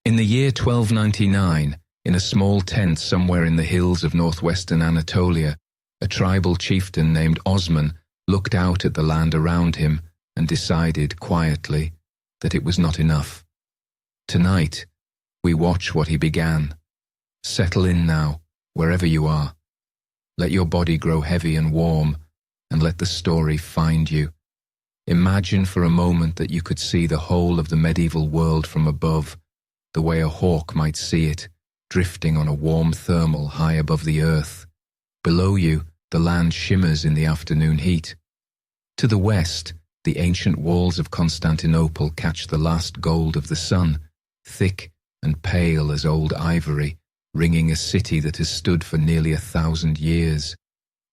In the year 1299, in a small tent somewhere in the hills of northwestern Anatolia, a tribal chieftain named Osman looked out at the land around him and decided quietly that it was not enough. Tonight, we watch what he began. Settle in now, wherever you are. Let your body grow heavy and warm, and let the story find you. Imagine for a moment that you could see the whole of the medieval world from above, the way a hawk might see it, drifting on a warm thermal high above the earth. Below you, the land shimmers in the afternoon heat. To the west, the ancient walls of Constantinople catch the last gold of the sun, thick and pale as old ivory, ringing a city that has stood for nearly 1,000 years.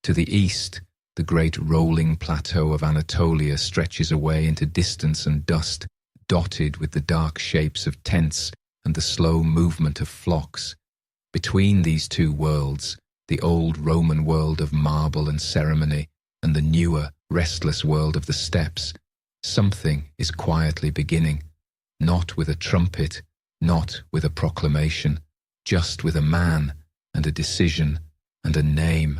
To the east, the great rolling plateau of Anatolia stretches away into distance and dust, dotted with the dark shapes of tents and the slow movement of flocks. Between these two worlds, the old Roman world of marble and ceremony and the newer, restless world of the steppes, something is quietly beginning, not with a trumpet, not with a proclamation, just with a man and a decision and a name.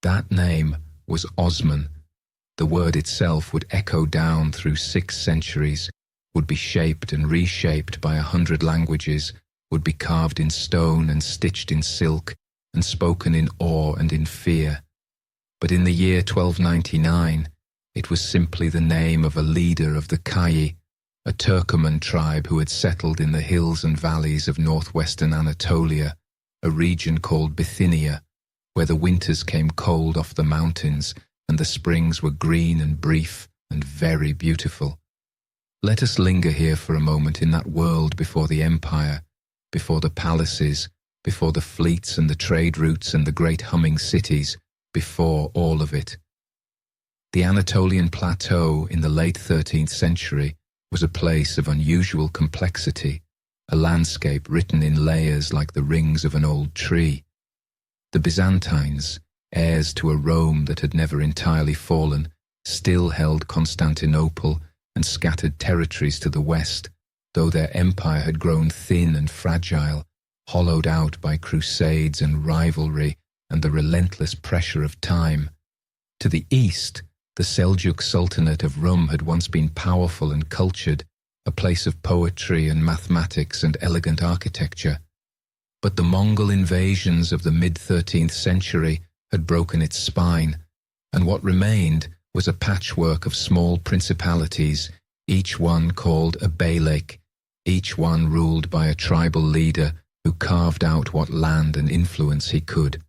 That name was Osman. The word itself would echo down through 6 centuries, would be shaped and reshaped by 100 languages, would be carved in stone and stitched in silk, and spoken in awe and in fear. But in the year 1299, it was simply the name of a leader of the Kayi, a Turkoman tribe who had settled in the hills and valleys of northwestern Anatolia, a region called Bithynia, where the winters came cold off the mountains and the springs were green and brief and very beautiful. Let us linger here for a moment in that world before the empire, before the palaces, before the fleets and the trade routes and the great humming cities, before all of it. The Anatolian plateau in the late 13th century was a place of unusual complexity, a landscape written in layers like the rings of an old tree. The Byzantines, heirs to a Rome that had never entirely fallen, still held Constantinople and scattered territories to the west, though their empire had grown thin and fragile, hollowed out by crusades and rivalry and the relentless pressure of time. To the east, the Seljuk Sultanate of Rum had once been powerful and cultured, a place of poetry and mathematics and elegant architecture. But the Mongol invasions of the mid-13th century had broken its spine, and what remained was a patchwork of small principalities, each one called a beylik, each one ruled by a tribal leader who carved out what land and influence he could.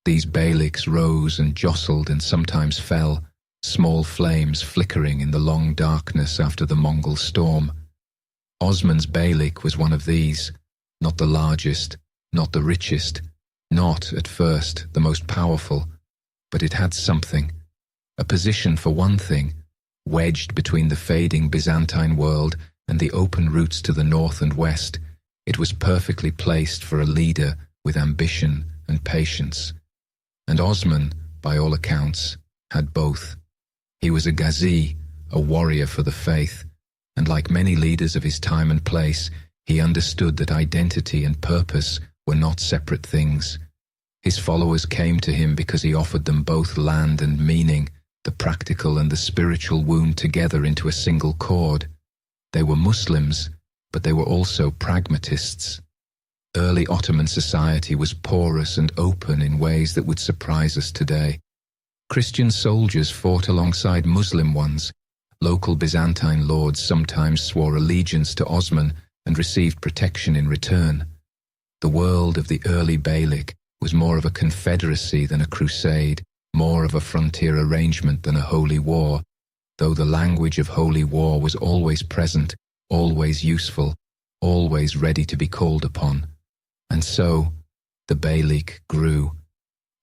These beyliks rose and jostled and sometimes fell, small flames flickering in the long darkness after the Mongol storm. Osman's beylik was one of these, not the largest, not the richest, not, at first, the most powerful, but it had something. A position for one thing, wedged between the fading Byzantine world and the open routes to the north and west, it was perfectly placed for a leader with ambition and patience. And Osman, by all accounts, had both. He was a Ghazi, a warrior for the faith, and like many leaders of his time and place, he understood that identity and purpose were not separate things. His followers came to him because he offered them both land and meaning, the practical and the spiritual wound together into a single cord. They were Muslims, but they were also pragmatists. Early Ottoman society was porous and open in ways that would surprise us today. Christian soldiers fought alongside Muslim ones. Local Byzantine lords sometimes swore allegiance to Osman and received protection in return. The world of the early beylik was more of a confederacy than a crusade, more of a frontier arrangement than a holy war, though the language of holy war was always present, always useful, always ready to be called upon. And so, the beylik grew,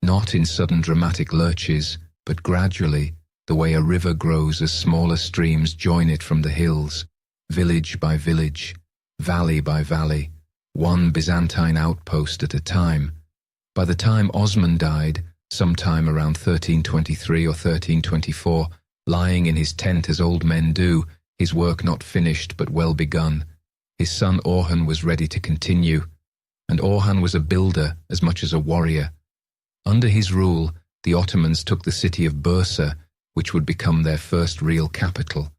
not in sudden dramatic lurches, but gradually, the way a river grows as smaller streams join it from the hills, village by village, valley by valley, one Byzantine outpost at a time. By the time Osman died, sometime around 1323 or 1324, lying in his tent as old men do, his work not finished but well begun, His son Orhan was ready to continue, and Orhan was a builder as much as a warrior. Under his rule, the Ottomans took the city of Bursa, which would become their first real capital,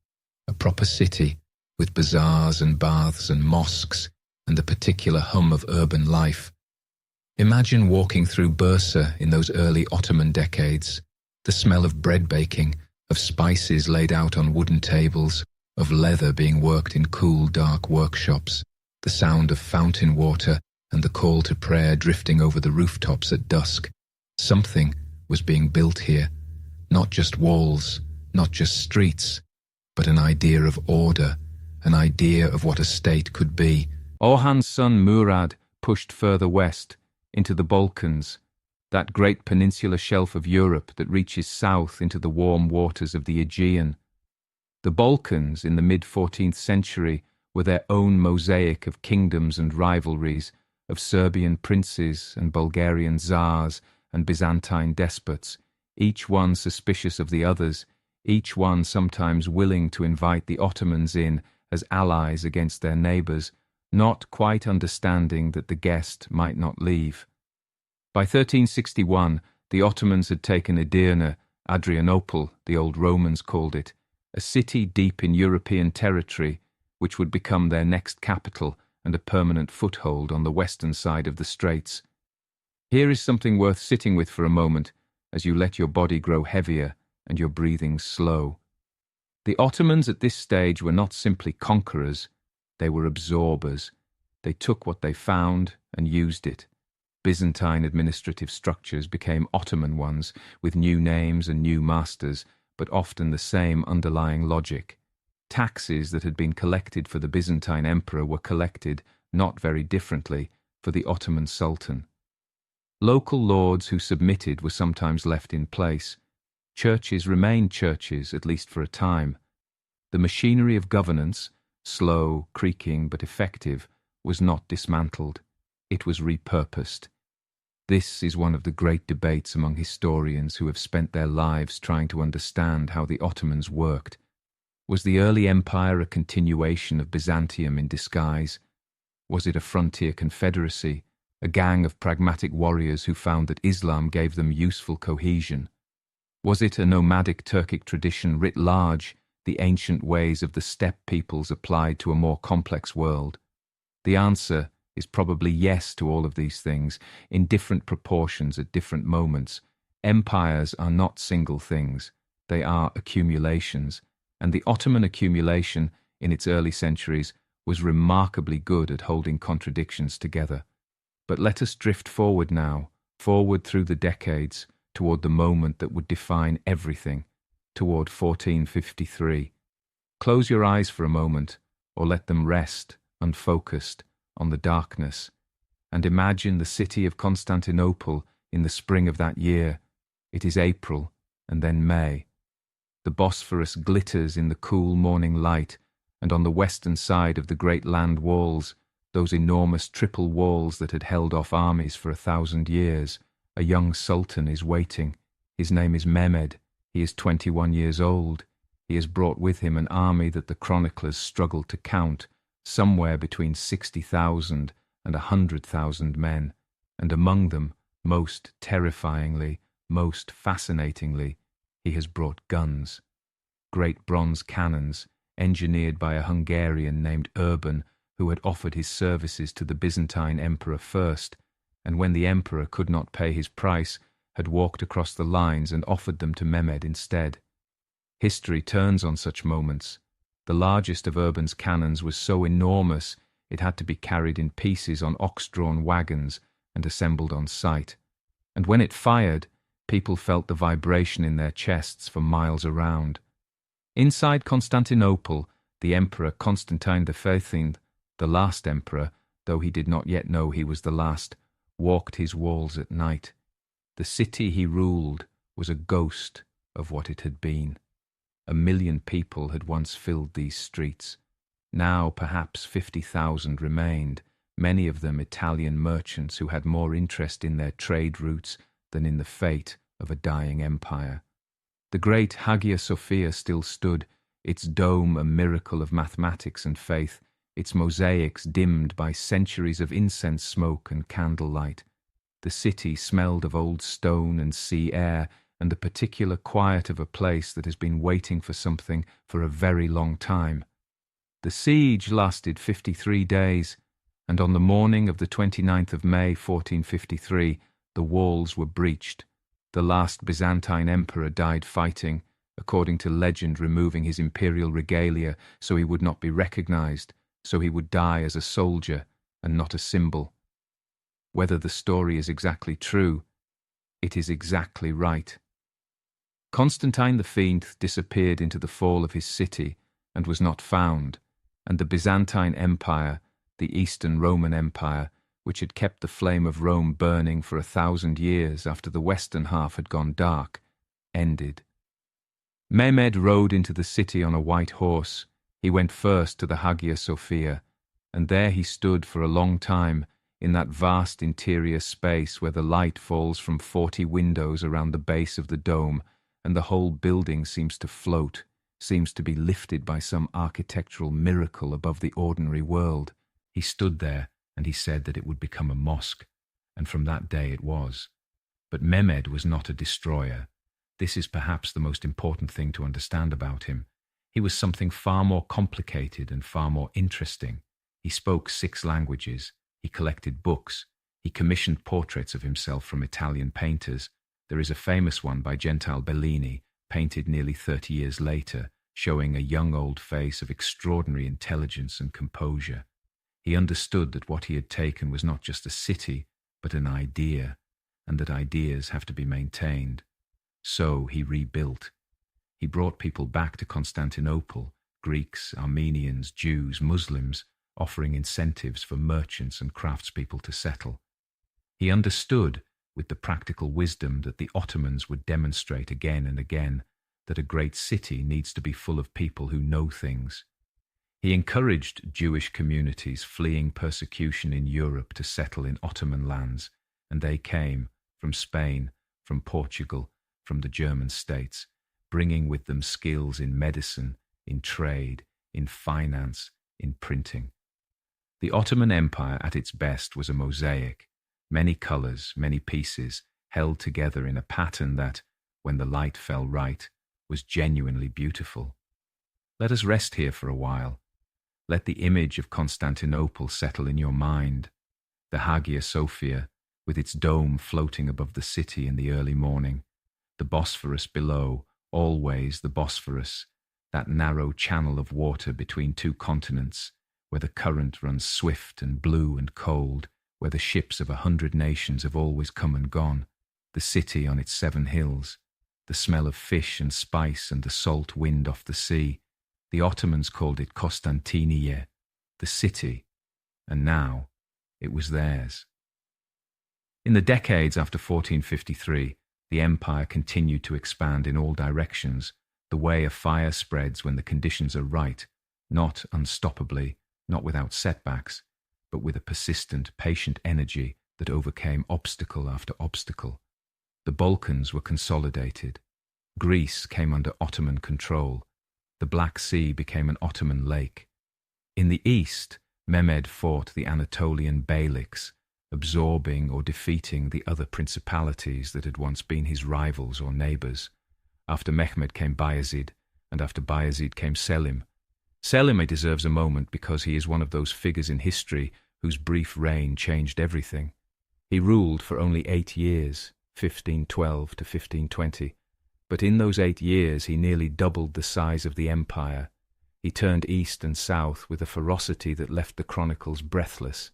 a proper city with bazaars and baths and mosques and the particular hum of urban life. Imagine walking through Bursa in those early Ottoman decades, the smell of bread baking, of spices laid out on wooden tables, of leather being worked in cool, dark workshops, the sound of fountain water and the call to prayer drifting over the rooftops at dusk. Something was being built here, not just walls, not just streets, but an idea of order, an idea of what a state could be. Orhan's son Murad pushed further west, into the Balkans, that great peninsular shelf of Europe that reaches south into the warm waters of the Aegean. The Balkans, in the mid-14th century, were their own mosaic of kingdoms and rivalries, of Serbian princes and Bulgarian czars and Byzantine despots, each one suspicious of the others, each one sometimes willing to invite the Ottomans in as allies against their neighbours, not quite understanding that the guest might not leave. By 1361, the Ottomans had taken Edirne, Adrianople, the old Romans called it, a city deep in European territory, which would become their next capital and a permanent foothold on the western side of the straits. Here is something worth sitting with for a moment, as you let your body grow heavier and your breathing slow. The Ottomans at this stage were not simply conquerors, they were absorbers. They took what they found and used it. Byzantine administrative structures became Ottoman ones, with new names and new masters, but often the same underlying logic. Taxes that had been collected for the Byzantine emperor were collected, not very differently, for the Ottoman sultan. Local lords who submitted were sometimes left in place. Churches remained churches, at least for a time. The machinery of governance, slow, creaking, but effective, was not dismantled. It was repurposed. This is one of the great debates among historians who have spent their lives trying to understand how the Ottomans worked. Was the early empire a continuation of Byzantium in disguise? Was it a frontier confederacy, a gang of pragmatic warriors who found that Islam gave them useful cohesion? Was it a nomadic Turkic tradition writ large, the ancient ways of the steppe peoples applied to a more complex world? The answer is probably yes to all of these things, in different proportions at different moments. Empires are not single things, they are accumulations, and the Ottoman accumulation, in its early centuries, was remarkably good at holding contradictions together. But let us drift forward now, forward through the decades, toward the moment that would define everything, toward 1453. Close your eyes for a moment, or let them rest, unfocused, on the darkness, and imagine the city of Constantinople in the spring of that year. It is April, and then May. The Bosphorus glitters in the cool morning light, and on the western side of the great land walls, those enormous triple walls that had held off armies for 1,000 years, a young sultan is waiting. His name is Mehmed. He is 21 years old. He has brought with him an army that the chroniclers struggled to count, somewhere between 60,000 and 100,000 men, and among them, most terrifyingly, most fascinatingly, he has brought guns. Great bronze cannons, engineered by a Hungarian named Urban, who had offered his services to the Byzantine emperor first, and when the emperor could not pay his price, had walked across the lines and offered them to Mehmed instead. History turns on such moments. The largest of Urban's cannons was so enormous it had to be carried in pieces on ox-drawn wagons and assembled on site. And when it fired, people felt the vibration in their chests for miles around. Inside Constantinople, the Emperor Constantine XIII, the last emperor, though he did not yet know he was the last, walked his walls at night. The city he ruled was a ghost of what it had been. 1 million people had once filled these streets. Now perhaps 50,000 remained, many of them Italian merchants who had more interest in their trade routes than in the fate of a dying empire. The great Hagia Sophia still stood, its dome a miracle of mathematics and faith, its mosaics dimmed by centuries of incense smoke and candlelight. The city smelled of old stone and sea air, and the particular quiet of a place that has been waiting for something for a very long time. The siege lasted 53 days, and on the morning of the 29th of May 1453, the walls were breached. The last Byzantine emperor died fighting, according to legend removing his imperial regalia so he would not be recognized, so he would die as a soldier and not a symbol. Whether the story is exactly true, it is exactly right. Constantine V disappeared into the fall of his city and was not found, and the Byzantine Empire, the Eastern Roman Empire, which had kept the flame of Rome burning for 1,000 years after the western half had gone dark, ended. Mehmed rode into the city on a white horse. He went first to the Hagia Sophia, and there he stood for a long time in that vast interior space where the light falls from 40 windows around the base of the dome, and the whole building seems to float, seems to be lifted by some architectural miracle above the ordinary world. He stood there, and he said that it would become a mosque, and from that day it was. But Mehmed was not a destroyer. This is perhaps the most important thing to understand about him. He was something far more complicated and far more interesting. He spoke 6 languages. He collected books. He commissioned portraits of himself from Italian painters. There is a famous one by Gentile Bellini, painted nearly 30 years later, showing a young old face of extraordinary intelligence and composure. He understood that what he had taken was not just a city, but an idea, and that ideas have to be maintained. So he rebuilt. He brought people back to Constantinople, Greeks, Armenians, Jews, Muslims, offering incentives for merchants and craftspeople to settle. He understood, with the practical wisdom that the Ottomans would demonstrate again and again, that a great city needs to be full of people who know things. He encouraged Jewish communities fleeing persecution in Europe to settle in Ottoman lands, and they came from Spain, from Portugal, from the German states, bringing with them skills in medicine, in trade, in finance, in printing. The Ottoman Empire at its best was a mosaic, many colours, many pieces, held together in a pattern that, when the light fell right, was genuinely beautiful. Let us rest here for a while. Let the image of Constantinople settle in your mind. The Hagia Sophia, with its dome floating above the city in the early morning. The Bosphorus below, always the Bosphorus, that narrow channel of water between 2 continents, where the current runs swift and blue and cold, where the ships of 100 nations have always come and gone. The city on its 7 hills, the smell of fish and spice and the salt wind off the sea. The Ottomans called it Konstantiniye, the city, and now it was theirs. In the decades after 1453, the empire continued to expand in all directions, the way a fire spreads when the conditions are right, not unstoppably, not without setbacks, but with a persistent, patient energy that overcame obstacle after obstacle. The Balkans were consolidated. Greece came under Ottoman control. The Black Sea became an Ottoman lake. In the east, Mehmed fought the Anatolian beyliks, absorbing or defeating the other principalities that had once been his rivals or neighbours. After Mehmed came Bayezid, and after Bayezid came Selim. Selim deserves a moment because he is one of those figures in history whose brief reign changed everything. He ruled for only 8 years, 1512 to 1520, but in those 8 years he nearly doubled the size of the empire. He turned east and south with a ferocity that left the chronicles breathless.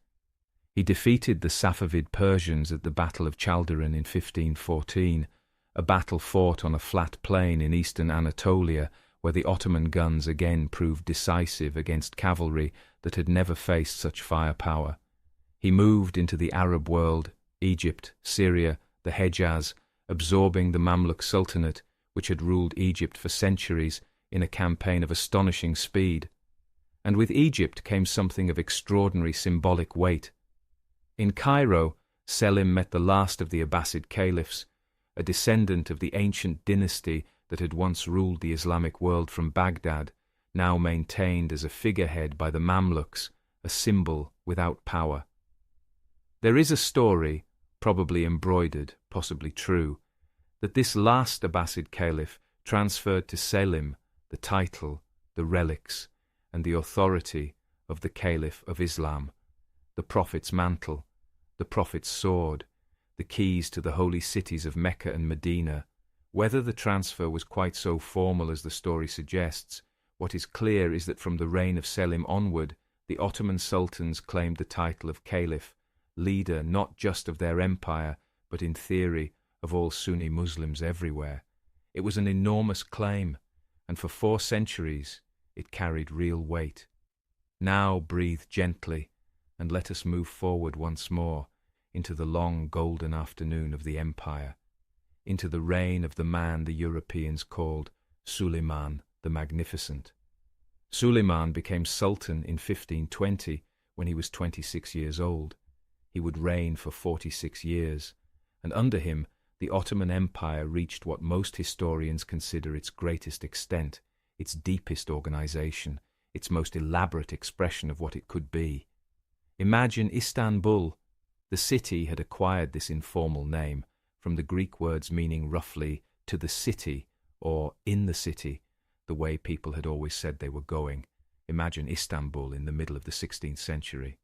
He defeated the Safavid Persians at the Battle of Chaldiran in 1514, a battle fought on a flat plain in eastern Anatolia where the Ottoman guns again proved decisive against cavalry that had never faced such firepower. He moved into the Arab world, Egypt, Syria, the Hejaz, absorbing the Mamluk Sultanate, which had ruled Egypt for centuries, in a campaign of astonishing speed. And with Egypt came something of extraordinary symbolic weight. In Cairo, Selim met the last of the Abbasid caliphs, a descendant of the ancient dynasty that had once ruled the Islamic world from Baghdad, now maintained as a figurehead by the Mamluks, a symbol without power. There is a story, probably embroidered, possibly true, that this last Abbasid caliph transferred to Selim the title, the relics, and the authority of the Caliph of Islam, the Prophet's mantle, the Prophet's sword, the keys to the holy cities of Mecca and Medina. Whether the transfer was quite so formal as the story suggests, what is clear is that from the reign of Selim onward, the Ottoman sultans claimed the title of Caliph, leader not just of their empire, but in theory of all Sunni Muslims everywhere. It was an enormous claim, and for 4 centuries it carried real weight. Now breathe gently, and let us move forward once more into the long golden afternoon of the empire, into the reign of the man the Europeans called Suleiman the Magnificent. Suleiman became sultan in 1520 when he was 26 years old. He would reign for 46 years, and under him the Ottoman Empire reached what most historians consider its greatest extent, its deepest organization, its most elaborate expression of what it could be. Imagine Istanbul. The city had acquired this informal name from the Greek words meaning roughly to the city or in the city, the way people had always said they were going. Imagine Istanbul in the middle of the 16th century.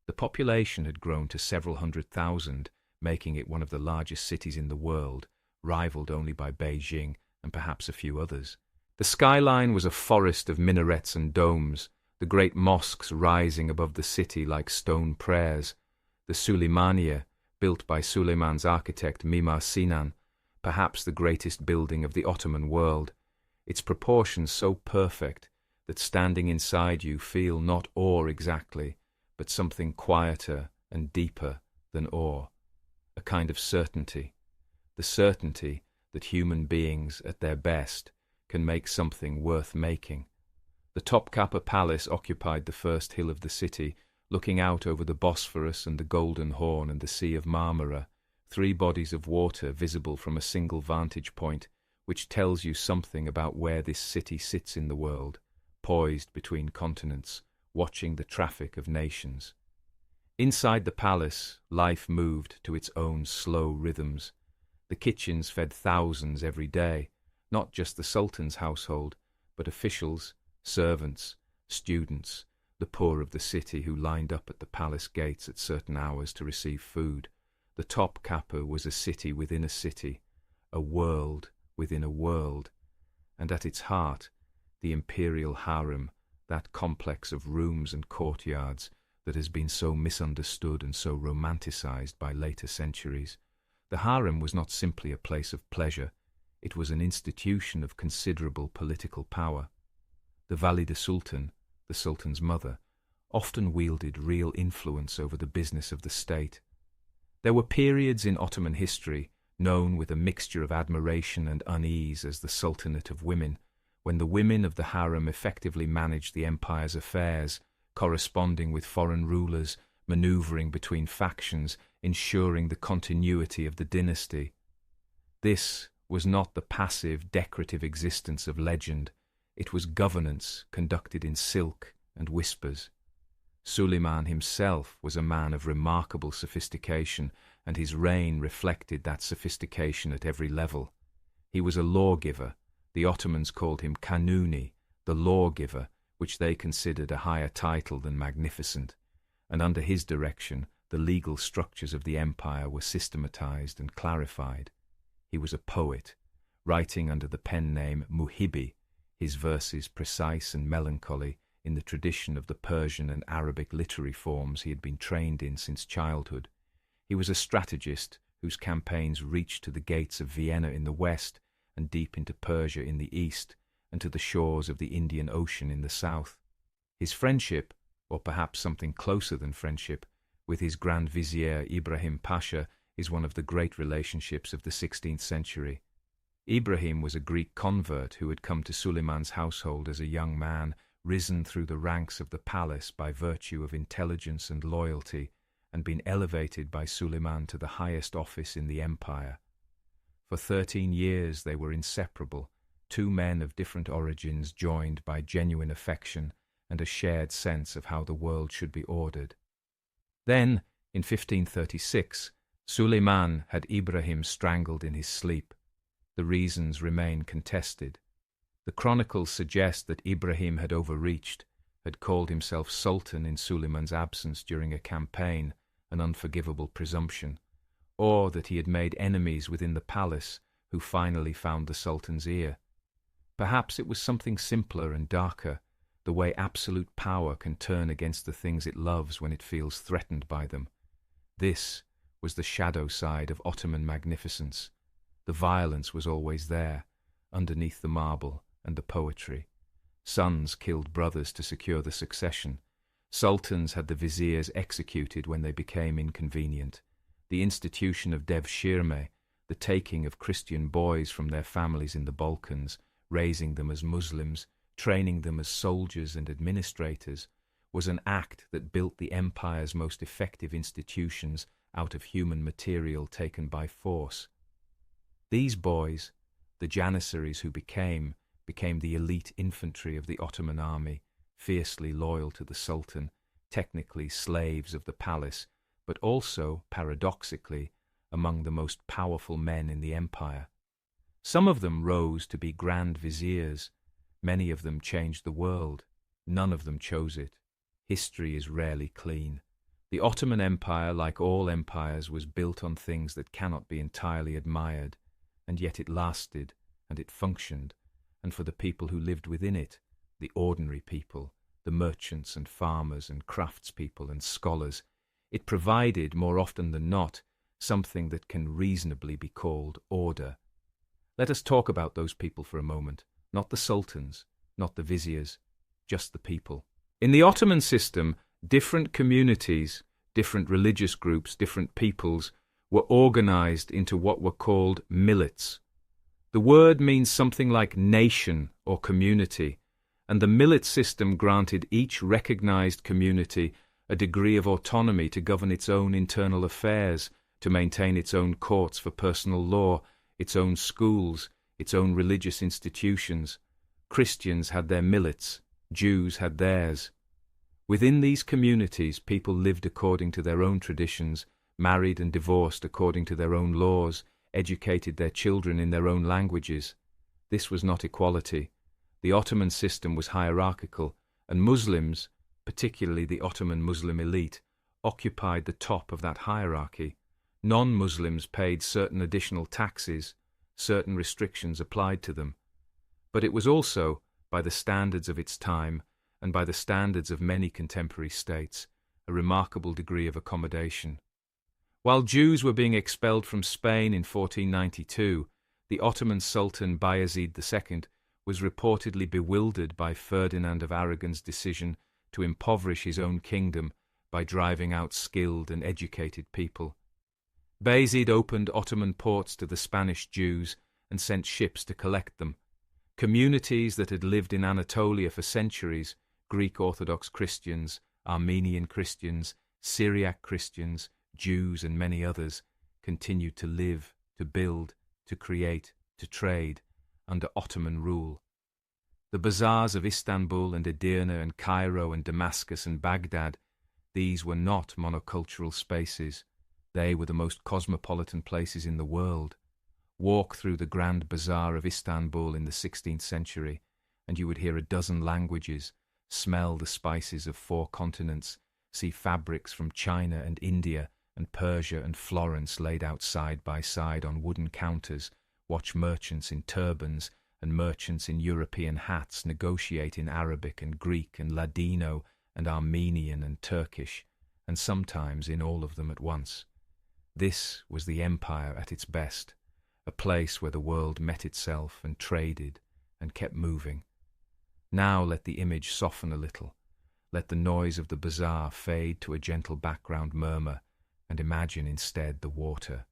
The population had grown to several 100,000, making it one of the largest cities in the world, rivaled only by Beijing and perhaps a few others. The skyline was a forest of minarets and domes, the great mosques rising above the city like stone prayers. The Suleymaniye, built by Suleiman's architect Mimar Sinan, perhaps the greatest building of the Ottoman world, its proportions so perfect that standing inside you feel not awe exactly, but something quieter and deeper than awe, a kind of certainty, the certainty that human beings at their best can make something worth making. The Topkapi Palace occupied the first hill of the city, looking out over the Bosphorus and the Golden Horn and the Sea of Marmara, 3 bodies of water visible from a single vantage point, which tells you something about where this city sits in the world, poised between continents, watching the traffic of nations. Inside the palace, life moved to its own slow rhythms. The kitchens fed thousands every day, not just the Sultan's household, but officials, servants, students, the poor of the city who lined up at the palace gates at certain hours to receive food. The Topkapi was a city within a city, a world within a world, and at its heart, the imperial harem, that complex of rooms and courtyards that has been so misunderstood and so romanticized by later centuries. The harem was not simply a place of pleasure, it was an institution of considerable political power. The Valide Sultan, the Sultan's mother, often wielded real influence over the business of the state. There were periods in Ottoman history, known with a mixture of admiration and unease as the Sultanate of Women, when the women of the harem effectively managed the empire's affairs, corresponding with foreign rulers, maneuvering between factions, ensuring the continuity of the dynasty. This was not the passive, decorative existence of legend. It was governance conducted in silk and whispers. Suleiman himself was a man of remarkable sophistication, and his reign reflected that sophistication at every level. He was a lawgiver. The Ottomans called him Kanuni, the lawgiver, which they considered a higher title than magnificent, and under his direction the legal structures of the empire were systematized and clarified. He was a poet, writing under the pen name Muhibi, his verses precise and melancholy in the tradition of the Persian and Arabic literary forms he had been trained in since childhood. He was a strategist whose campaigns reached to the gates of Vienna in the west and deep into Persia in the east and to the shores of the Indian Ocean in the south. His friendship, or perhaps something closer than friendship, with his Grand Vizier Ibrahim Pasha is one of the great relationships of the 16th century. Ibrahim was a Greek convert who had come to Suleiman's household as a young man, risen through the ranks of the palace by virtue of intelligence and loyalty, and been elevated by Suleiman to the highest office in the empire. For 13 years they were inseparable, two men of different origins joined by genuine affection and a shared sense of how the world should be ordered. Then, in 1536, Suleiman had Ibrahim strangled in his sleep. The reasons remain contested. The chronicles suggest that Ibrahim had overreached, had called himself Sultan in Suleiman's absence during a campaign, an unforgivable presumption, or that he had made enemies within the palace who finally found the Sultan's ear. Perhaps it was something simpler and darker, the way absolute power can turn against the things it loves when it feels threatened by them. This was the shadow side of Ottoman magnificence. The violence was always there, underneath the marble and the poetry. Sons killed brothers to secure the succession. Sultans had the viziers executed when they became inconvenient. The institution of devshirme, the taking of Christian boys from their families in the Balkans, raising them as Muslims, training them as soldiers and administrators, was an act that built the empire's most effective institutions out of human material taken by force. These boys, the janissaries who became the elite infantry of the Ottoman army, fiercely loyal to the Sultan, technically slaves of the palace, but also, paradoxically, among the most powerful men in the empire. Some of them rose to be grand viziers. Many of them changed the world. None of them chose it. History is rarely clean. The Ottoman Empire, like all empires, was built on things that cannot be entirely admired, and yet it lasted, and it functioned, and for the people who lived within it, the ordinary people, the merchants and farmers and craftspeople and scholars, it provided, more often than not, something that can reasonably be called order. Let us talk about those people for a moment, not the sultans, not the viziers, just the people. In the Ottoman system, different communities, different religious groups, different peoples were organized into what were called millets. The word means something like nation or community, and the millet system granted each recognized community a degree of autonomy to govern its own internal affairs, to maintain its own courts for personal law, its own schools, its own religious institutions. Christians had their millets, Jews had theirs. Within these communities, people lived according to their own traditions, married and divorced according to their own laws, educated their children in their own languages. This was not equality. The Ottoman system was hierarchical, and Muslims, particularly the Ottoman Muslim elite, occupied the top of that hierarchy. Non-Muslims paid certain additional taxes, certain restrictions applied to them. But it was also, by the standards of its time, and by the standards of many contemporary states, a remarkable degree of accommodation. While Jews were being expelled from Spain in 1492, the Ottoman Sultan Bayezid II was reportedly bewildered by Ferdinand of Aragon's decision to impoverish his own kingdom by driving out skilled and educated people. Bayezid opened Ottoman ports to the Spanish Jews and sent ships to collect them. Communities that had lived in Anatolia for centuries, Greek Orthodox Christians, Armenian Christians, Syriac Christians, Jews and many others, continued to live, to build, to create, to trade, under Ottoman rule. The bazaars of Istanbul and Edirne and Cairo and Damascus and Baghdad, these were not monocultural spaces. They were the most cosmopolitan places in the world. Walk through the Grand Bazaar of Istanbul in the 16th century, and you would hear a dozen languages, smell the spices of 4 continents, see fabrics from China and India and Persia and Florence laid out side by side on wooden counters, watch merchants in turbans and merchants in European hats negotiate in Arabic and Greek and Ladino and Armenian and Turkish, and sometimes in all of them at once. This was the empire at its best, a place where the world met itself and traded and kept moving. Now let the image soften a little. Let the noise of the bazaar fade to a gentle background murmur, and imagine instead the water,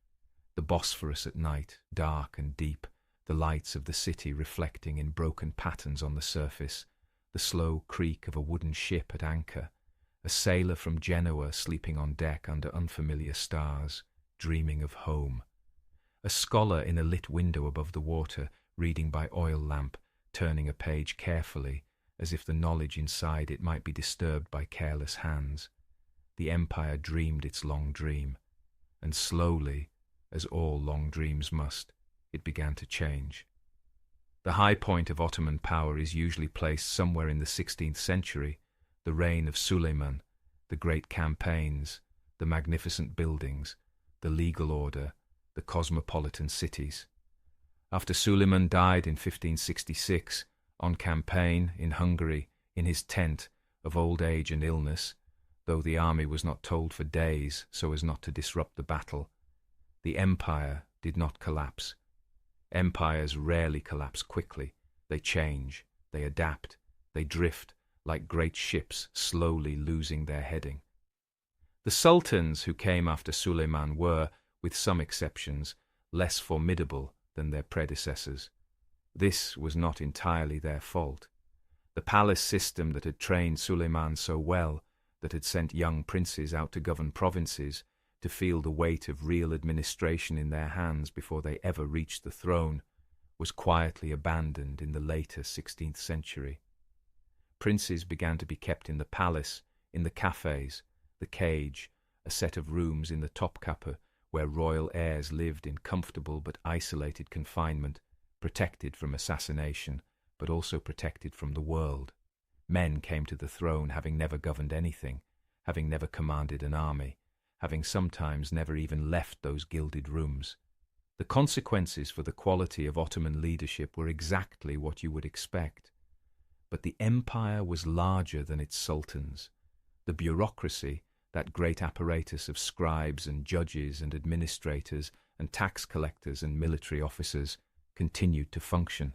the Bosphorus at night, dark and deep, the lights of the city reflecting in broken patterns on the surface, the slow creak of a wooden ship at anchor, a sailor from Genoa sleeping on deck under unfamiliar stars, dreaming of home. A scholar in a lit window above the water, reading by oil lamp, turning a page carefully, as if the knowledge inside it might be disturbed by careless hands. The empire dreamed its long dream, and slowly, as all long dreams must, it began to change. The high point of Ottoman power is usually placed somewhere in the 16th century, the reign of Suleiman, the great campaigns, the magnificent buildings, the legal order, the cosmopolitan cities. After Suleiman died in 1566, on campaign in Hungary, in his tent, of old age and illness, though the army was not told for days so as not to disrupt the battle, the empire did not collapse. Empires rarely collapse quickly. They change, they adapt, they drift, like great ships slowly losing their heading. The sultans who came after Suleiman were, with some exceptions, less formidable than their predecessors. This was not entirely their fault. The palace system that had trained Suleiman so well, that had sent young princes out to govern provinces, to feel the weight of real administration in their hands before they ever reached the throne, was quietly abandoned in the later 16th century. Princes began to be kept in the palace, in the cafes, the cage, a set of rooms in the Topkapi where royal heirs lived in comfortable but isolated confinement, protected from assassination, but also protected from the world. Men came to the throne having never governed anything, having never commanded an army, having sometimes never even left those gilded rooms. The consequences for the quality of Ottoman leadership were exactly what you would expect. But the empire was larger than its sultans. The bureaucracy, that great apparatus of scribes and judges and administrators and tax collectors and military officers, continued to function.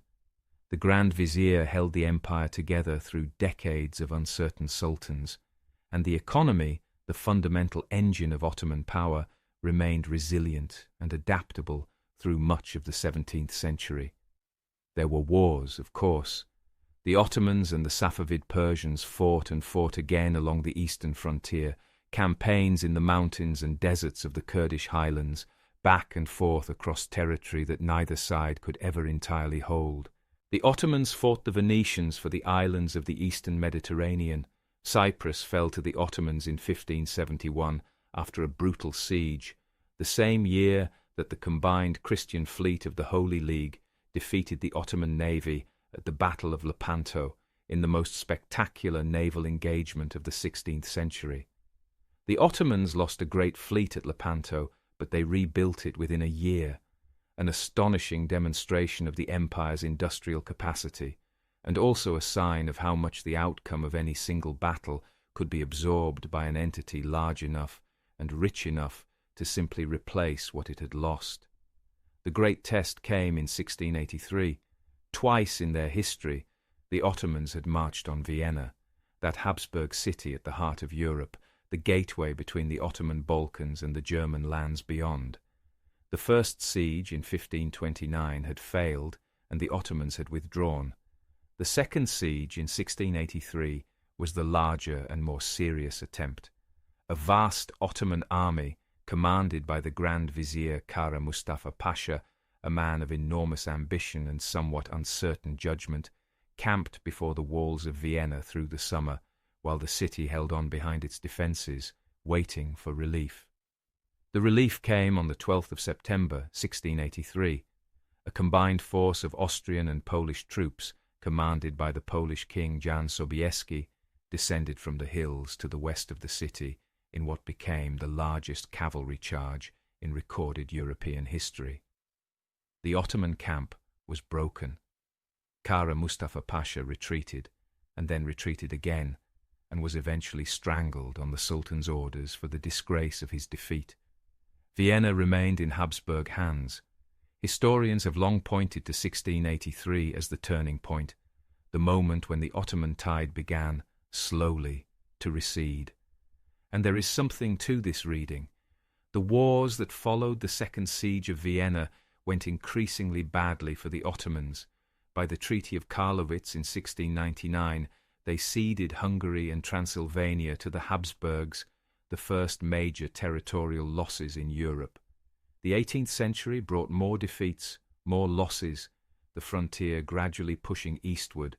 The Grand Vizier held the empire together through decades of uncertain sultans, and the economy, the fundamental engine of Ottoman power, remained resilient and adaptable through much of the 17th century. There were wars, of course. The Ottomans and the Safavid Persians fought and fought again along the eastern frontier, campaigns in the mountains and deserts of the Kurdish highlands, back and forth across territory that neither side could ever entirely hold. The Ottomans fought the Venetians for the islands of the eastern Mediterranean. Cyprus fell to the Ottomans in 1571 after a brutal siege, the same year that the combined Christian fleet of the Holy League defeated the Ottoman navy at the Battle of Lepanto in the most spectacular naval engagement of the 16th century. The Ottomans lost a great fleet at Lepanto, but they rebuilt it within a year, an astonishing demonstration of the empire's industrial capacity, and also a sign of how much the outcome of any single battle could be absorbed by an entity large enough and rich enough to simply replace what it had lost. The great test came in 1683. Twice in their history, the Ottomans had marched on Vienna, that Habsburg city at the heart of Europe, the gateway between the Ottoman Balkans and the German lands beyond. The first siege in 1529 had failed, and the Ottomans had withdrawn. The second siege in 1683 was the larger and more serious attempt. A vast Ottoman army, commanded by the Grand Vizier Kara Mustafa Pasha, a man of enormous ambition and somewhat uncertain judgment, camped before the walls of Vienna through the summer, while the city held on behind its defences, waiting for relief. The relief came on the 12th of September, 1683. A combined force of Austrian and Polish troops, commanded by the Polish king Jan Sobieski, descended from the hills to the west of the city in what became the largest cavalry charge in recorded European history. The Ottoman camp was broken. Kara Mustafa Pasha retreated, and then retreated again, and was eventually strangled on the Sultan's orders for the disgrace of his defeat. Vienna remained in Habsburg hands. Historians have long pointed to 1683 as the turning point, the moment when the Ottoman tide began, slowly, to recede. And there is something to this reading. The wars that followed the second siege of Vienna went increasingly badly for the Ottomans. By the Treaty of Karlowitz in 1699, they ceded Hungary and Transylvania to the Habsburgs, the first major territorial losses in Europe. The 18th century brought more defeats, more losses. the frontier gradually pushing eastward,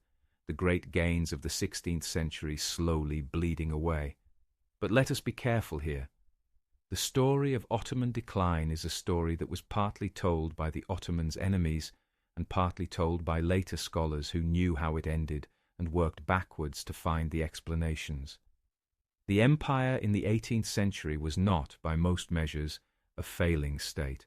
the great gains of the 16th century slowly bleeding away. But let us be careful here. The story of Ottoman decline is a story that was partly told by the Ottomans' enemies and partly told by later scholars who knew how it ended and worked backwards to find the explanations. The empire in the 18th century was not, by most measures, a failing state.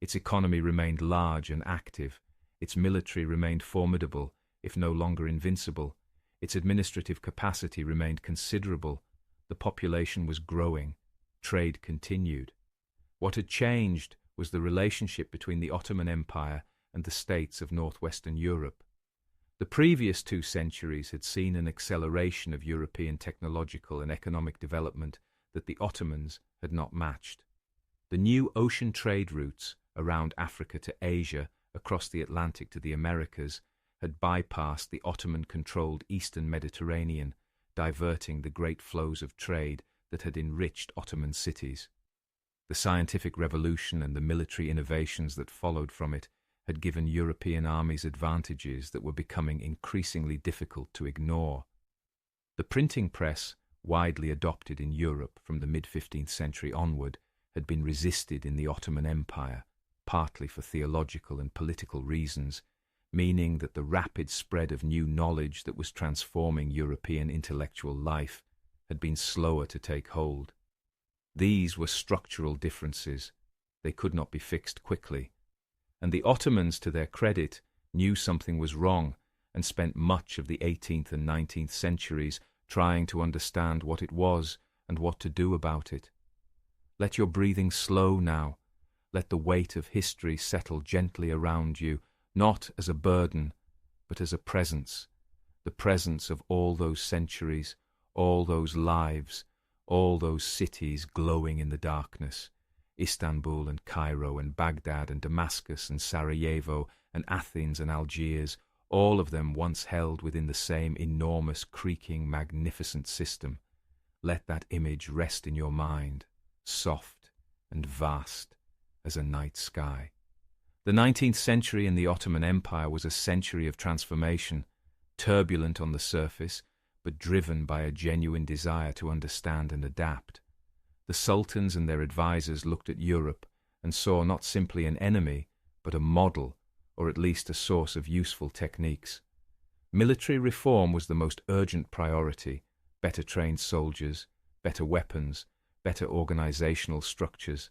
Its economy remained large and active. Its military remained formidable, if no longer invincible. Its administrative capacity remained considerable. The population was growing. Trade continued. What had changed was the relationship between the Ottoman Empire and the states of northwestern Europe. The previous 2 centuries had seen an acceleration of European technological and economic development that the Ottomans had not matched. The new ocean trade routes around Africa to Asia, across the Atlantic to the Americas, had bypassed the Ottoman-controlled Eastern Mediterranean, diverting the great flows of trade that had enriched Ottoman cities. The scientific revolution and the military innovations that followed from it had given European armies advantages that were becoming increasingly difficult to ignore. The printing press, widely adopted in Europe from the mid-15th century onward, had been resisted in the Ottoman Empire, partly for theological and political reasons, meaning that the rapid spread of new knowledge that was transforming European intellectual life had been slower to take hold. These were structural differences. They could not be fixed quickly. And the Ottomans, to their credit, knew something was wrong and spent much of the 18th and 19th centuries trying to understand what it was and what to do about it. Let your breathing slow now. Let the weight of history settle gently around you, not as a burden, but as a presence, the presence of all those centuries, all those lives, all those cities glowing in the darkness. Istanbul and Cairo and Baghdad and Damascus and Sarajevo and Athens and Algiers, all of them once held within the same enormous, creaking, magnificent system. Let that image rest in your mind, soft and vast as a night sky. The 19th century in the Ottoman Empire was a century of transformation, turbulent on the surface, but driven by a genuine desire to understand and adapt. The sultans and their advisors looked at Europe and saw not simply an enemy, but a model, or at least a source of useful techniques. Military reform was the most urgent priority: better trained soldiers, better weapons, better organizational structures.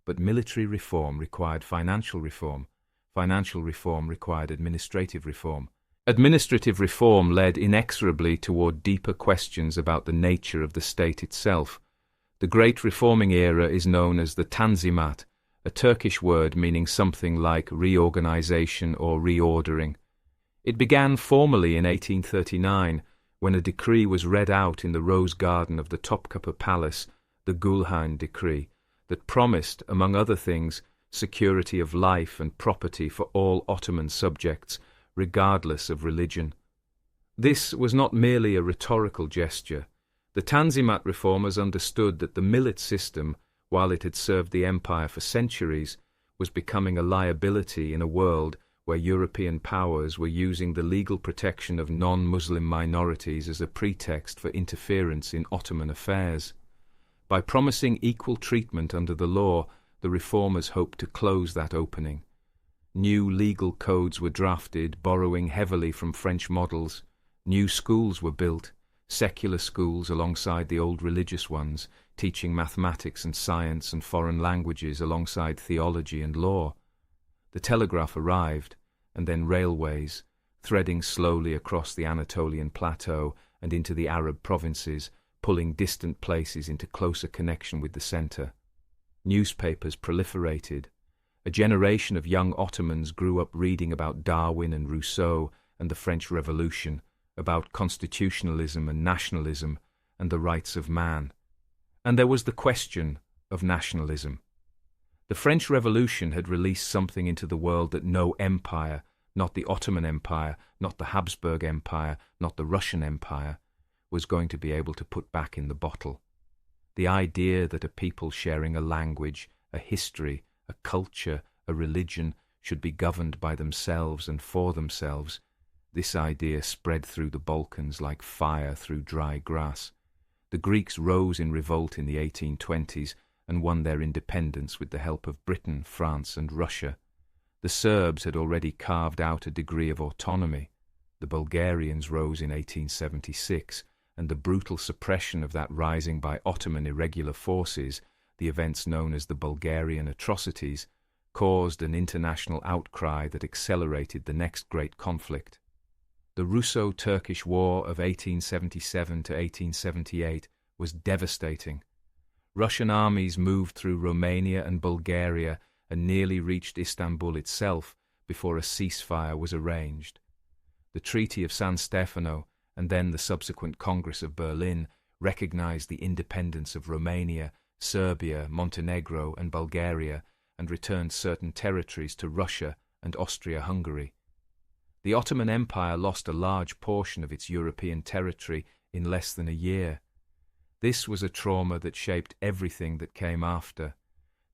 But military reform required financial reform. Financial reform required administrative reform. Administrative reform led inexorably toward deeper questions about the nature of the state itself. The great reforming era is known as the Tanzimat, a Turkish word meaning something like reorganization or reordering. It began formally in 1839, when a decree was read out in the Rose Garden of the Topkapı Palace, the Gülhane Decree, that promised, among other things, security of life and property for all Ottoman subjects, regardless of religion. This was not merely a rhetorical gesture. The Tanzimat reformers understood that the millet system, while it had served the empire for centuries, was becoming a liability in a world where European powers were using the legal protection of non-Muslim minorities as a pretext for interference in Ottoman affairs. By promising equal treatment under the law, the reformers hoped to close that opening. New legal codes were drafted, borrowing heavily from French models. New schools were built, secular schools alongside the old religious ones, teaching mathematics and science and foreign languages alongside theology and law. The telegraph arrived, and then railways, threading slowly across the Anatolian plateau and into the Arab provinces, pulling distant places into closer connection with the centre. Newspapers proliferated. A generation of young Ottomans grew up reading about Darwin and Rousseau and the French Revolution, about constitutionalism and nationalism and the rights of man. And there was the question of nationalism. The French Revolution had released something into the world that no empire, not the Ottoman Empire, not the Habsburg Empire, not the Russian Empire, was going to be able to put back in the bottle. The idea that a people sharing a language, a history, a culture, a religion should be governed by themselves and for themselves, this idea spread through the Balkans like fire through dry grass. The Greeks rose in revolt in the 1820s and won their independence with the help of Britain, France, and Russia. The Serbs had already carved out a degree of autonomy. The Bulgarians rose in 1876, and the brutal suppression of that rising by Ottoman irregular forces, the events known as the Bulgarian atrocities, caused an international outcry that accelerated the next great conflict. The Russo-Turkish War of 1877 to 1878 was devastating. Russian armies moved through Romania and Bulgaria and nearly reached Istanbul itself before a ceasefire was arranged. The Treaty of San Stefano and then the subsequent Congress of Berlin recognized the independence of Romania, Serbia, Montenegro, and Bulgaria and returned certain territories to Russia and Austria-Hungary. The Ottoman Empire lost a large portion of its European territory in less than a year. This was a trauma that shaped everything that came after.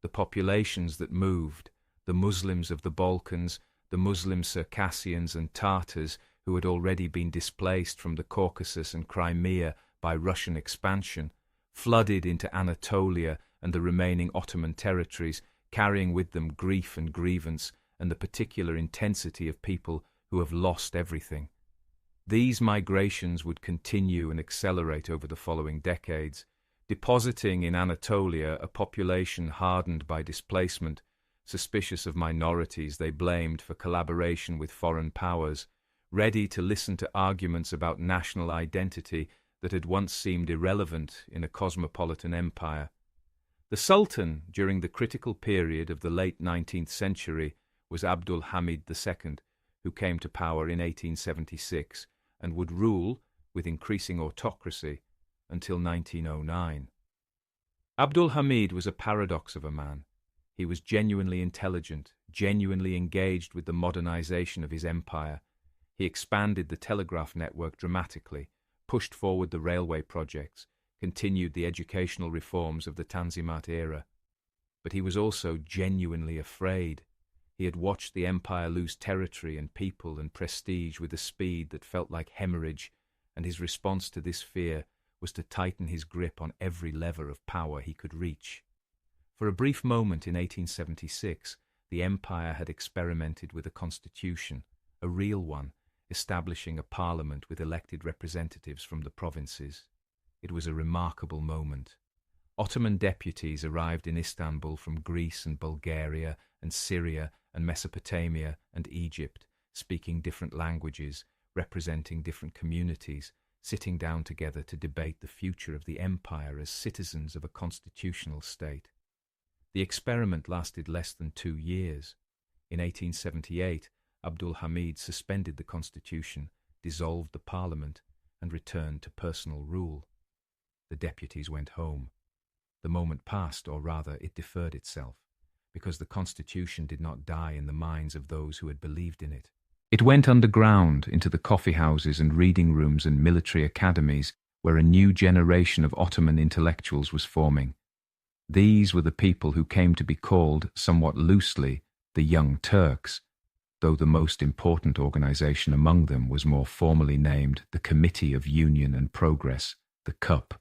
The populations that moved, the Muslims of the Balkans, the Muslim Circassians and Tartars who had already been displaced from the Caucasus and Crimea by Russian expansion, flooded into Anatolia and the remaining Ottoman territories, carrying with them grief and grievance and the particular intensity of people who have lost everything. These migrations would continue and accelerate over the following decades, depositing in Anatolia a population hardened by displacement, suspicious of minorities they blamed for collaboration with foreign powers, ready to listen to arguments about national identity that had once seemed irrelevant in a cosmopolitan empire. The Sultan, during the critical period of the late 19th century, was Abdul Hamid II, who came to power in 1876 and would rule, with increasing autocracy, until 1909. Abdul Hamid was a paradox of a man. He was genuinely intelligent, genuinely engaged with the modernization of his empire. He expanded the telegraph network dramatically, pushed forward the railway projects, continued the educational reforms of the Tanzimat era. But he was also genuinely afraid. He had watched the empire lose territory and people and prestige with a speed that felt like hemorrhage, and his response to this fear was to tighten his grip on every lever of power he could reach. For a brief moment in 1876, the empire had experimented with a constitution, a real one, establishing a parliament with elected representatives from the provinces. It was a remarkable moment. Ottoman deputies arrived in Istanbul from Greece and Bulgaria and Syria and Mesopotamia and Egypt, speaking different languages, representing different communities, sitting down together to debate the future of the empire as citizens of a constitutional state. The experiment lasted less than 2 years. In 1878, Abdul Hamid suspended the constitution, dissolved the parliament, and returned to personal rule. The deputies went home. The moment passed, or rather, it deferred itself, because the constitution did not die in the minds of those who had believed in it. It went underground into the coffee houses and reading rooms and military academies where a new generation of Ottoman intellectuals was forming. These were the people who came to be called, somewhat loosely, the Young Turks, though the most important organization among them was more formally named the Committee of Union and Progress, the CUP.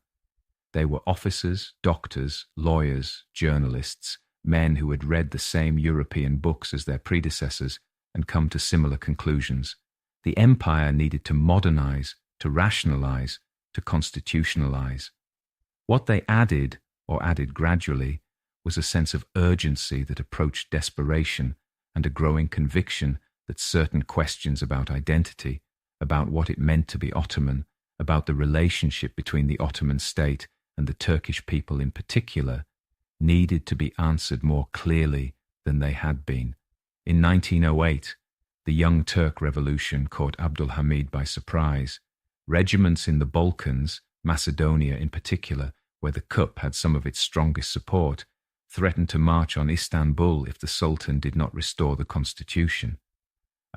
They were officers, doctors, lawyers, journalists, men who had read the same European books as their predecessors and come to similar conclusions. The empire needed to modernize, to rationalize, to constitutionalize. What they added, or added gradually, was a sense of urgency that approached desperation and a growing conviction that certain questions about identity, about what it meant to be Ottoman, about the relationship between the Ottoman state and the Turkish people in particular, needed to be answered more clearly than they had been. In 1908, the Young Turk Revolution caught Abdul Hamid by surprise. Regiments in the Balkans, Macedonia in particular, where the CUP had some of its strongest support, threatened to march on Istanbul if the Sultan did not restore the constitution.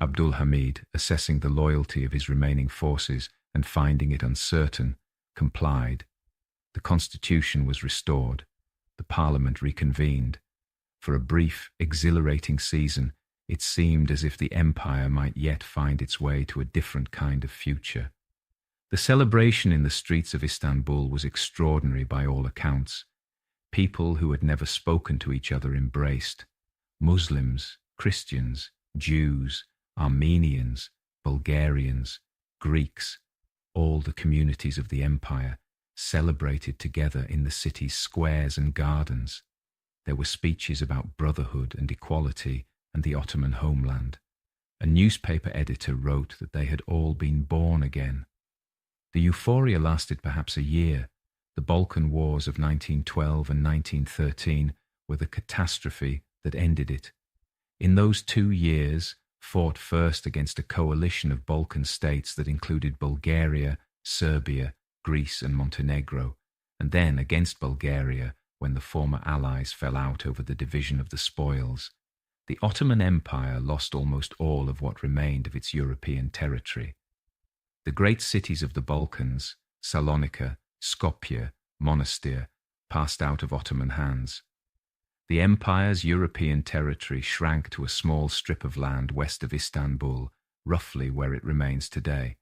Abdul Hamid, assessing the loyalty of his remaining forces and finding it uncertain, complied. The constitution was restored. The parliament reconvened. For a brief, exhilarating season, It seemed as if the empire might yet find its way to a different kind of future. The celebration in the streets of Istanbul was extraordinary by all accounts. People who had never spoken to each other embraced. Muslims, Christians, Jews, Armenians, Bulgarians, Greeks, all the communities of the empire, celebrated together in the city's squares and gardens. There were speeches about brotherhood and equality and the Ottoman homeland. A newspaper editor wrote that they had all been born again. The euphoria lasted perhaps a year. The Balkan Wars of 1912 and 1913 were the catastrophe that ended it. In those 2 years, fought first against a coalition of Balkan states that included Bulgaria, Serbia, Greece and Montenegro, and then against Bulgaria when the former allies fell out over the division of the spoils. The Ottoman Empire lost almost all of what remained of its European territory. The great cities of the Balkans, Salonika, Skopje, Monastir, passed out of Ottoman hands. The empire's European territory shrank to a small strip of land west of Istanbul, roughly where it remains today.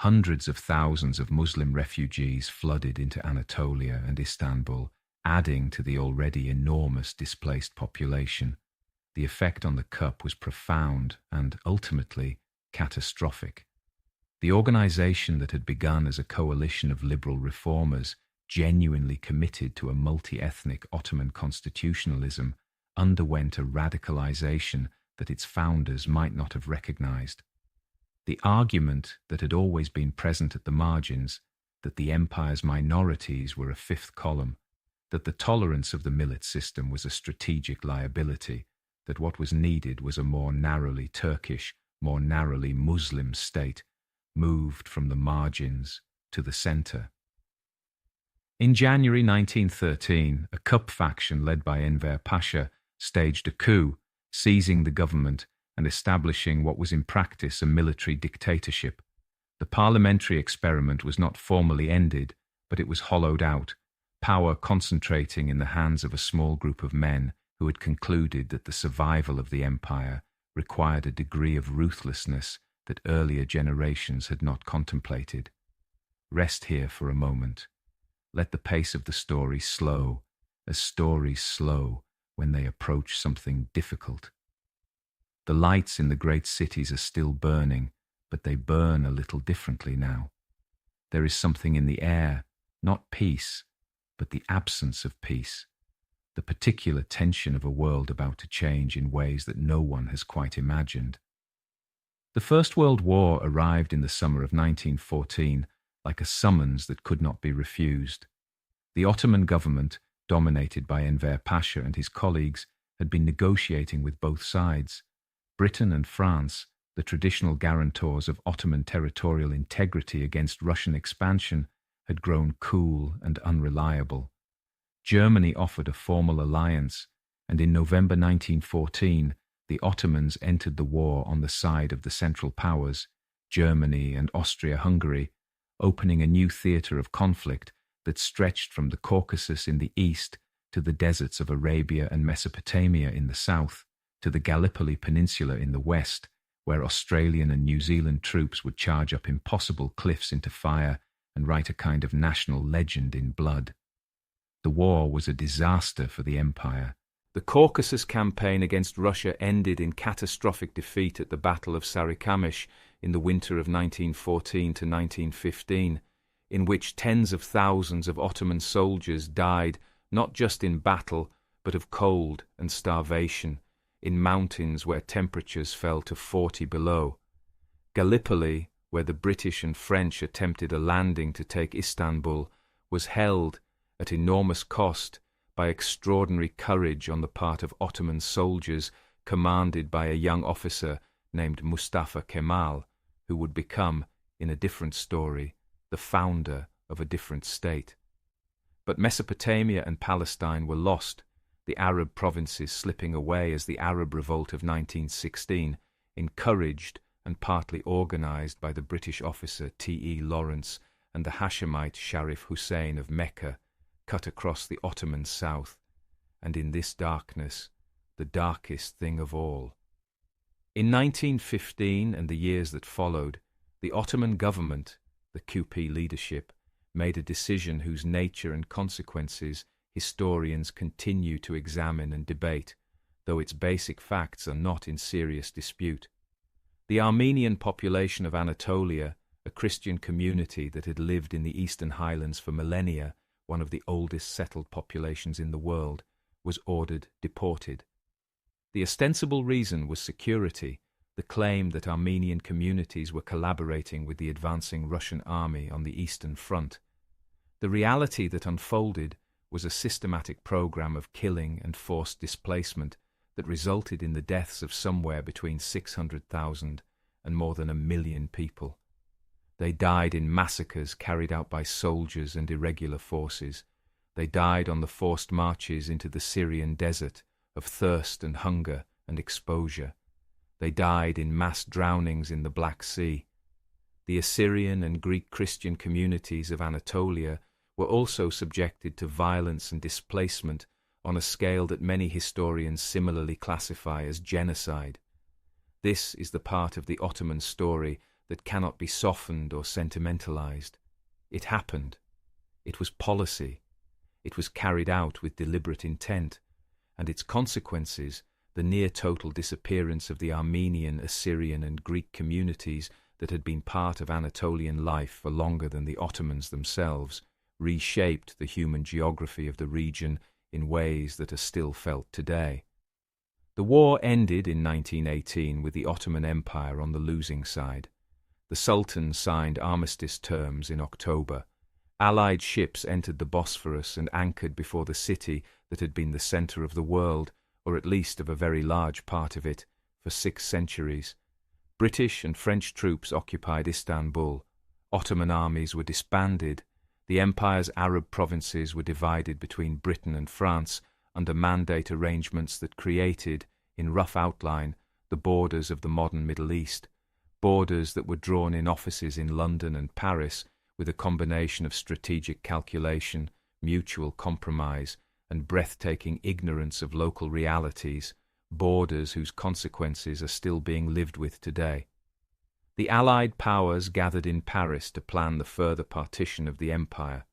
Hundreds of thousands of Muslim refugees flooded into Anatolia and Istanbul, adding to the already enormous displaced population. The effect on the cup was profound and, ultimately, catastrophic. The organization that had begun as a coalition of liberal reformers, genuinely committed to a multi-ethnic Ottoman constitutionalism, underwent a radicalization that its founders might not have recognized. The argument that had always been present at the margins, that the empire's minorities were a fifth column, that the tolerance of the millet system was a strategic liability, that what was needed was a more narrowly Turkish, more narrowly Muslim state, moved from the margins to the center. In January 1913, a Cup faction led by Enver Pasha staged a coup, seizing the government and establishing what was in practice a military dictatorship. The parliamentary experiment was not formally ended, but it was hollowed out, power concentrating in the hands of a small group of men who had concluded that the survival of the empire required a degree of ruthlessness that earlier generations had not contemplated. Rest here for a moment. Let the pace of the story slow, as stories slow when they approach something difficult. The lights in the great cities are still burning, but they burn a little differently now. There is something in the air, not peace, but the absence of peace, the particular tension of a world about to change in ways that no one has quite imagined. The First World War arrived in the summer of 1914 like a summons that could not be refused. The Ottoman government, dominated by Enver Pasha and his colleagues, had been negotiating with both sides. Britain and France, the traditional guarantors of Ottoman territorial integrity against Russian expansion, had grown cool and unreliable. Germany offered a formal alliance, and in November 1914, the Ottomans entered the war on the side of the Central Powers, Germany and Austria-Hungary, opening a new theatre of conflict that stretched from the Caucasus in the east to the deserts of Arabia and Mesopotamia in the south, to the Gallipoli Peninsula in the west, where Australian and New Zealand troops would charge up impossible cliffs into fire and write a kind of national legend in blood. The war was a disaster for the empire. The Caucasus campaign against Russia ended in catastrophic defeat at the Battle of Sarikamish in the winter of 1914 to 1915, in which tens of thousands of Ottoman soldiers died not just in battle, but of cold and starvation, in mountains where temperatures fell to 40 below. Gallipoli, where the British and French attempted a landing to take Istanbul, was held, at enormous cost, by extraordinary courage on the part of Ottoman soldiers commanded by a young officer named Mustafa Kemal, who would become, in a different story, the founder of a different state. But Mesopotamia and Palestine were lost, the Arab provinces slipping away as the Arab Revolt of 1916, encouraged and partly organized by the British officer T.E. Lawrence and the Hashemite Sharif Hussein of Mecca, cut across the Ottoman south, and in this darkness, the darkest thing of all, In 1915 and the years that followed, the Ottoman government, the QP leadership, made a decision whose nature and consequences historians continue to examine and debate, though its basic facts are not in serious dispute. The Armenian population of Anatolia, a Christian community that had lived in the Eastern Highlands for millennia, one of the oldest settled populations in the world, was ordered deported. The ostensible reason was security, the claim that Armenian communities were collaborating with the advancing Russian army on the Eastern Front. The reality that unfolded was a systematic program of killing and forced displacement that resulted in the deaths of somewhere between 600,000 and more than 1 million people. They died in massacres carried out by soldiers and irregular forces. They died on the forced marches into the Syrian desert of thirst and hunger and exposure. They died in mass drownings in the Black Sea. The Assyrian and Greek Christian communities of Anatolia were also subjected to violence and displacement on a scale that many historians similarly classify as genocide. This is the part of the Ottoman story that cannot be softened or sentimentalized. It happened. It was policy. It was carried out with deliberate intent, and its consequences, the near-total disappearance of the Armenian, Assyrian and Greek communities that had been part of Anatolian life for longer than the Ottomans themselves, reshaped the human geography of the region in ways that are still felt today. The war ended in 1918 with the Ottoman Empire on the losing side. The Sultan signed armistice terms in October. Allied ships entered the Bosphorus and anchored before the city that had been the centre of the world, or at least of a very large part of it, for 6 centuries. British and French troops occupied Istanbul. Ottoman armies were disbanded. The empire's Arab provinces were divided between Britain and France under mandate arrangements that created, in rough outline, the borders of the modern Middle East, borders that were drawn in offices in London and Paris with a combination of strategic calculation, mutual compromise, and breathtaking ignorance of local realities, borders whose consequences are still being lived with today. The Allied powers gathered in Paris to plan the further partition of the empire.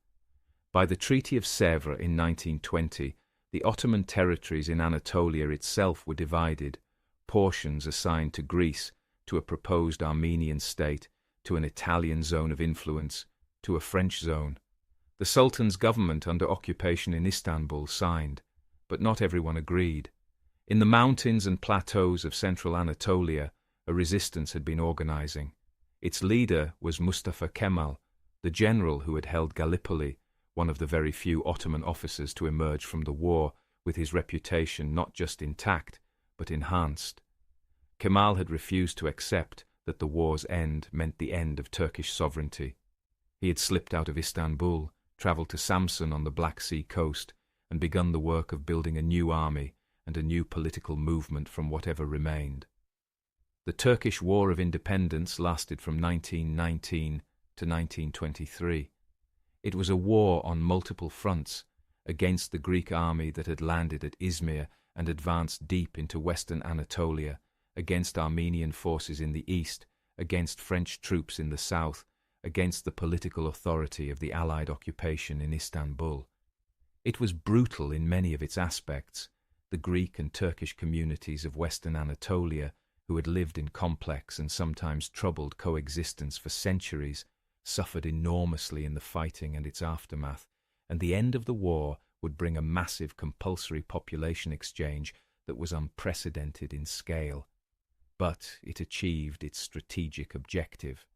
By the Treaty of Sèvres in 1920, the Ottoman territories in Anatolia itself were divided, portions assigned to Greece, to a proposed Armenian state, to an Italian zone of influence, to a French zone. The Sultan's government under occupation in Istanbul signed, but not everyone agreed. In the mountains and plateaus of central Anatolia, a resistance had been organizing. Its leader was Mustafa Kemal, the general who had held Gallipoli, one of the very few Ottoman officers to emerge from the war with his reputation not just intact, but enhanced. Kemal had refused to accept that the war's end meant the end of Turkish sovereignty. He had slipped out of Istanbul, travelled to Samsun on the Black Sea coast, and begun the work of building a new army and a new political movement from whatever remained. The Turkish War of Independence lasted from 1919 to 1923. It was a war on multiple fronts, against the Greek army that had landed at Izmir and advanced deep into western Anatolia, against Armenian forces in the east, against French troops in the south, against the political authority of the Allied occupation in Istanbul. It was brutal in many of its aspects. The Greek and Turkish communities of western Anatolia, who had lived in complex and sometimes troubled coexistence for centuries, suffered enormously in the fighting and its aftermath, and the end of the war would bring a massive compulsory population exchange that was unprecedented in scale. But it achieved its strategic objective.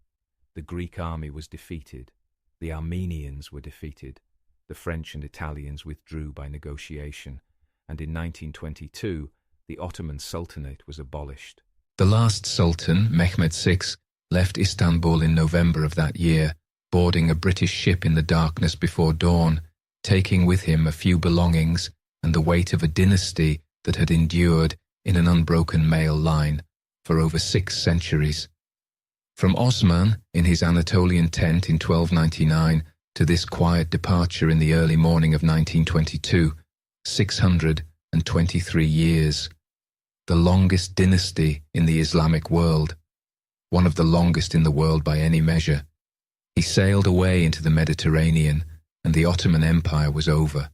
The Greek army was defeated. The Armenians were defeated. The French and Italians withdrew by negotiation, and in 1922 the Ottoman Sultanate was abolished. The last Sultan, Mehmed VI, left Istanbul in November of that year, boarding a British ship in the darkness before dawn, taking with him a few belongings and the weight of a dynasty that had endured in an unbroken male line for over 6 centuries. From Osman, in his Anatolian tent in 1299, to this quiet departure in the early morning of 1922, 623 years. the longest dynasty in the Islamic world, one of the longest in the world by any measure. He sailed away into the Mediterranean, and the Ottoman Empire was over.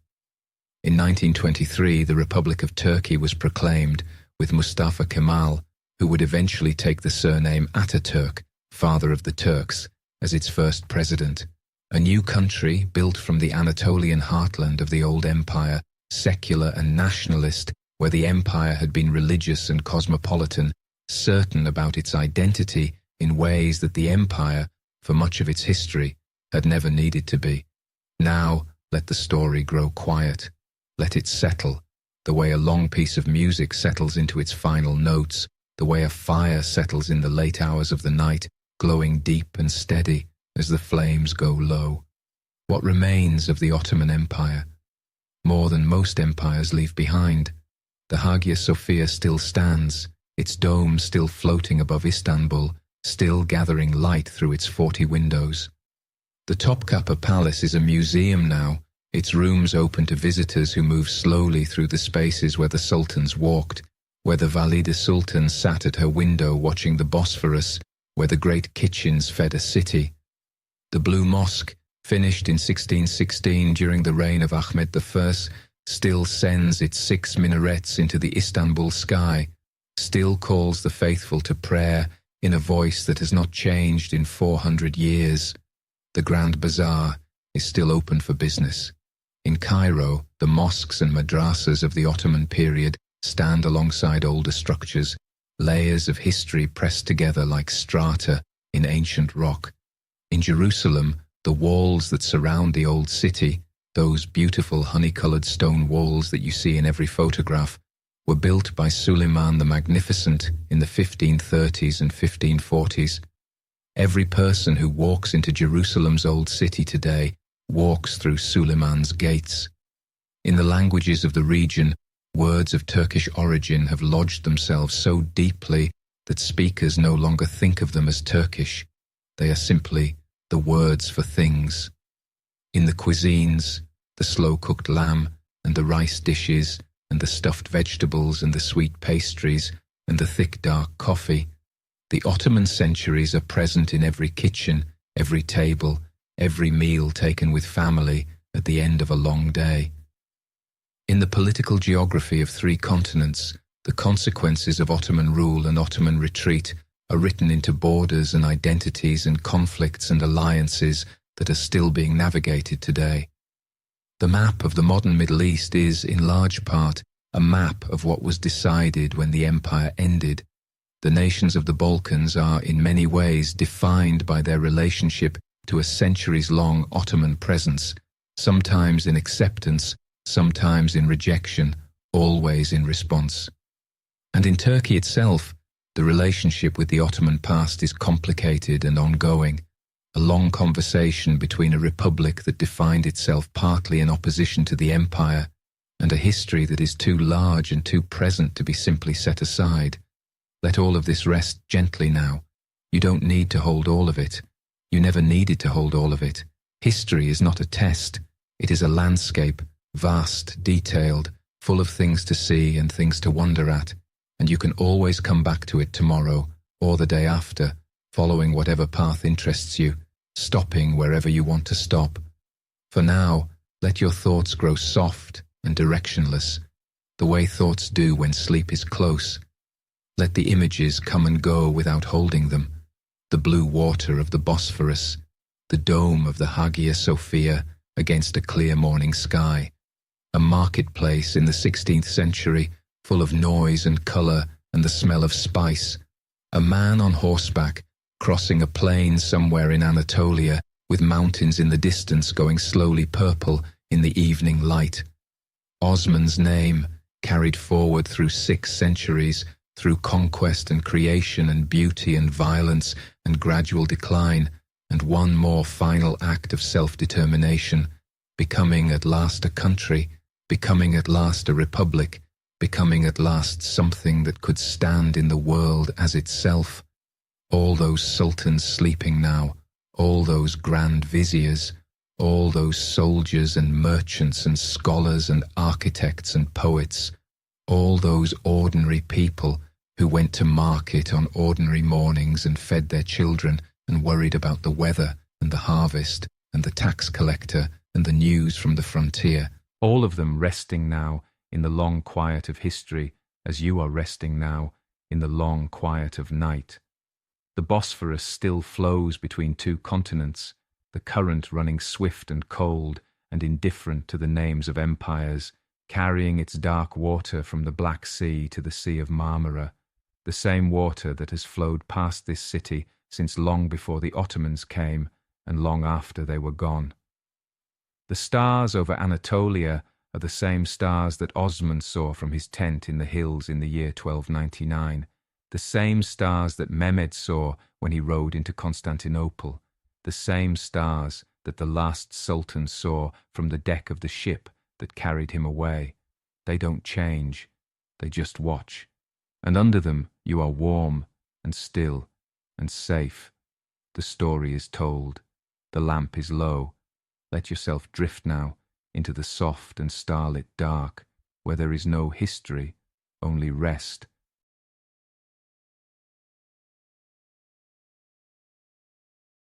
In 1923, the Republic of Turkey was proclaimed, with Mustafa Kemal, who would eventually take the surname Ataturk, father of the Turks, as its first president. A new country, built from the Anatolian heartland of the old empire, secular and nationalist, where the empire had been religious and cosmopolitan, certain about its identity in ways that the empire, for much of its history, had never needed to be. Now, let the story grow quiet. Let it settle, the way a long piece of music settles into its final notes, the way a fire settles in the late hours of the night, glowing deep and steady as the flames go low. What remains of the Ottoman Empire? More than most empires leave behind. The Hagia Sophia still stands, its dome still floating above Istanbul, still gathering light through its 40 windows. The Topkapı Palace is a museum now, its rooms open to visitors who move slowly through the spaces where the sultans walked, where the Valide Sultan sat at her window watching the Bosphorus, where the great kitchens fed a city. The Blue Mosque, finished in 1616 during the reign of Ahmed I, still sends its 6 minarets into the Istanbul sky, still calls the faithful to prayer in a voice that has not changed in 400 years. The Grand Bazaar is still open for business. In Cairo, the mosques and madrasas of the Ottoman period stand alongside older structures, layers of history pressed together like strata in ancient rock. In Jerusalem, the walls that surround the old city, those beautiful honey-colored stone walls that you see in every photograph, were built by Suleiman the Magnificent in the 1530s and 1540s. Every person who walks into Jerusalem's old city today walks through Suleiman's gates. In the languages of the region, words of Turkish origin have lodged themselves so deeply that speakers no longer think of them as Turkish. They are simply the words for things. In the cuisines, the slow-cooked lamb and the rice dishes and the stuffed vegetables and the sweet pastries and the thick dark coffee, the Ottoman centuries are present in every kitchen, every table, every meal taken with family at the end of a long day. In the political geography of 3 continents, the consequences of Ottoman rule and Ottoman retreat are written into borders and identities and conflicts and alliances that are still being navigated today. The map of the modern Middle East is, in large part, a map of what was decided when the empire ended. The nations of the Balkans are, in many ways, defined by their relationship to a centuries-long Ottoman presence, sometimes in acceptance, sometimes in rejection, always in response. And in Turkey itself, the relationship with the Ottoman past is complicated and ongoing, a long conversation between a republic that defined itself partly in opposition to the empire and a history that is too large and too present to be simply set aside. Let all of this rest gently now. You don't need to hold all of it. You never needed to hold all of it. History is not a test. It is a landscape, vast, detailed, full of things to see and things to wonder at, and you can always come back to it tomorrow or the day after, following whatever path interests you, stopping wherever you want to stop. For now, let your thoughts grow soft and directionless, the way thoughts do when sleep is close. Let the images come and go without holding them. The blue water of the Bosphorus, the dome of the Hagia Sophia against a clear morning sky, a marketplace in the 16th century full of noise and colour and the smell of spice, a man on horseback crossing a plain somewhere in Anatolia with mountains in the distance going slowly purple in the evening light. Osman's name, carried forward through 6 centuries, through conquest and creation and beauty and violence and gradual decline, and one more final act of self-determination, becoming at last a country, becoming at last a republic, becoming at last something that could stand in the world as itself. All those sultans sleeping now, all those grand viziers, all those soldiers and merchants and scholars and architects and poets, all those ordinary people who went to market on ordinary mornings and fed their children and worried about the weather and the harvest and the tax collector and the news from the frontier. All of them resting now in the long quiet of history, as you are resting now in the long quiet of night. The Bosphorus still flows between two continents, the current running swift and cold and indifferent to the names of empires, carrying its dark water from the Black Sea to the Sea of Marmara, the same water that has flowed past this city since long before the Ottomans came and long after they were gone. The stars over Anatolia are the same stars that Osman saw from his tent in the hills in the year 1299, the same stars that Mehmed saw when he rode into Constantinople, the same stars that the last sultan saw from the deck of the ship that carried him away. They don't change, they just watch. And under them you are warm and still and safe. The story is told. The lamp is low. Let yourself drift now into the soft and starlit dark, where there is no history, only rest